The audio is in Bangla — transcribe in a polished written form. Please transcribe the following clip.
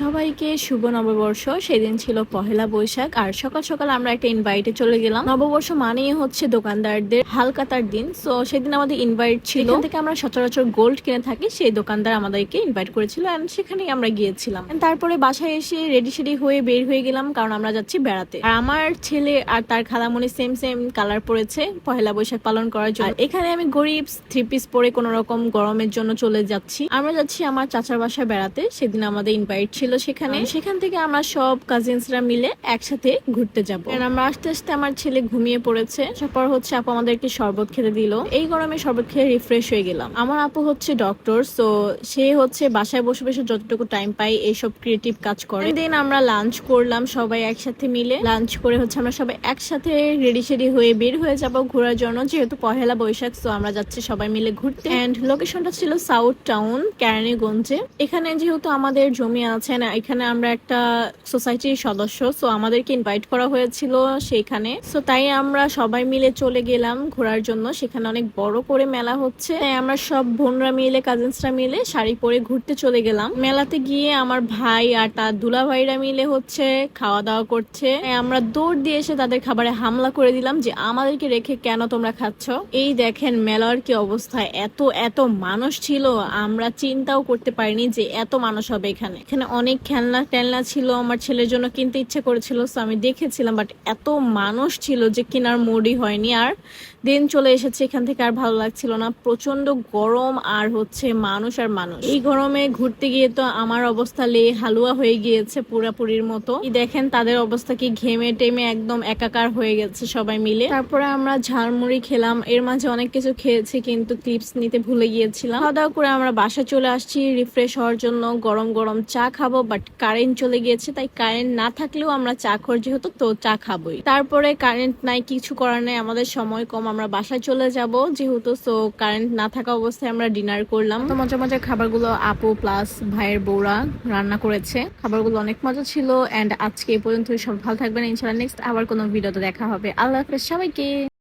সবাইকে শুভ নববর্ষ। সেদিন ছিল পহেলা বৈশাখ আর সকাল সকাল আমরা একটা ইনভাইটে চলে গেলাম। নববর্ষ মানেই হচ্ছে দোকানদারদের হালকাতার দিন, সো সেদিন আমাদের ইনভাইট ছিল। এখান থেকে আমরা সচরাচর গোল্ড কিনে থাকি, সেই দোকানদার আমাদেরকে ইনভাইট করেছিল এন্ড সেখানেই আমরা গিয়েছিলাম। তারপরে বাসায় এসে রেডি সেডি হয়ে বের হয়ে গেলাম, কারণ আমরা যাচ্ছি বেড়াতে। আর আমার ছেলে আর তার খালামণি সেম সেম কালার পরেছে পহেলা বৈশাখ পালন করার জন্য। এখানে আমি গরিব থ্রি পিস পরে কোন রকম গরমের জন্য চলে যাচ্ছি। আমরা যাচ্ছি আমার চাচার বাসায় বেড়াতে, সেদিন আমাদের ইনভাইট ছিল সেখানে। সেখান থেকে আমরা সব কাজিনসরা মিলে একসাথে ঘুরতে যাব। আমরা আস্তে আস্তে আমার ছেলে ঘুমিয়ে পড়েছে। তারপর হচ্ছে আপু আমাদেরকে শরবত খেতে দিল। এই গরমে শরবত খেয়ে রিফ্রেশ হয়ে গেলাম। আমার আপু হচ্ছে ডক্টর, সো সে হচ্ছে বাসায় বসে বসে যতটুকু টাইম পাই এইসব ক্রিয়েটিভ কাজ করে। দেন আমরা লাঞ্চ করলাম সবাই একসাথে মিলে। লাঞ্চ করে হচ্ছে আমরা সবাই একসাথে রেডি সেডি হয়ে বের হয়ে যাব ঘোরার জন্য, যেহেতু পহেলা বৈশাখ, সো আমরা যাচ্ছি সবাই মিলে ঘুরতে। এন্ড লোকেশনটা ছিল সাউথ টাউন কেরানীগঞ্জে। এখানে যেহেতু আমাদের জমি আছে না, এখানে আমরা একটা সোসাইটির সদস্য, সো আমাদেরকে ইনভাইট করা হয়েছিল সেইখানে। সো তাই আমরা সবাই মিলে চলে গেলাম ঘোরার জন্য। সেখানে অনেক বড় করে মেলা হচ্ছে, তাই আমরা সব বোনরা মিলে কাজিনসরা মিলে শাড়ি পরে ঘুরতে চলে গেলাম। মেলাতে গিয়ে আমার ভাই আর তার দুলা ভাইরা মিলে হচ্ছে খাওয়া দাওয়া করছে। আমরা দৌড় দিয়ে এসে তাদের খাবারে হামলা করে দিলাম যে আমাদেরকে রেখে কেন তোমরা খাচ্ছ। এই দেখেন মেলার কি অবস্থা, এত এত মানুষ ছিল, আমরা চিন্তাও করতে পারিনি যে এত মানুষ হবে এখানে। এখানে অনেক খেলনা টেলনা ছিল, আমার ছেলের জন্য কিনতে ইচ্ছে করেছিল, সো আমি দেখেছিলাম, বাট এত মানুষ ছিল যে কেনার মুডই হয়নি। আর দিন চলে এসেছে, এখান থেকে আর ভালো লাগছিল না, প্রচন্ড গরম আর হচ্ছে মানুষ আর মানুষ। এই গরমে ঘুরতে গিয়ে তো আমার অবস্থা লে হালুয়া হয়ে গিয়েছে পুরাপুরির মতো। দেখেন তাদের অবস্থা কি, ঘেমে টেমে একদম একাকার হয়ে গেছে সবাই মিলে। তারপরে আমরা ঝালমুড়ি খেলাম, এর মাঝে অনেক কিছু খেয়েছি কিন্তু ক্লিপস নিতে ভুলে গিয়েছিলাম। খাওয়া দাওয়া করে আমরা বাসা চলে আসছি রিফ্রেশ হওয়ার জন্য। গরম গরম চা খাবো, বাট কারেন্ট চলে গিয়েছে, তাই কারেন্ট না থাকলেও আমরা চা খোর যেহেতু, তো চা খাবোই। তারপরে কারেন্ট নাই, কিছু করার নাই, আমাদের সময় কম, আমরা বাসায় চলে যাব যেহেতু, সো কারেন্ট না থাকা অবস্থায় আমরা ডিনার করলাম। তো মজা মজার খাবারগুলো আপু প্লাস ভাইয়ের বউরা রান্না করেছে, খাবারগুলো অনেক মজা ছিল। এন্ড আজকে এই পর্যন্ত, সব ভালো থাকবেন ইনশাআল্লাহ। নেক্সট আবার কোনো ভিডিওতে দেখা হবে। আল্লাহ হাফেজ সবাইকে।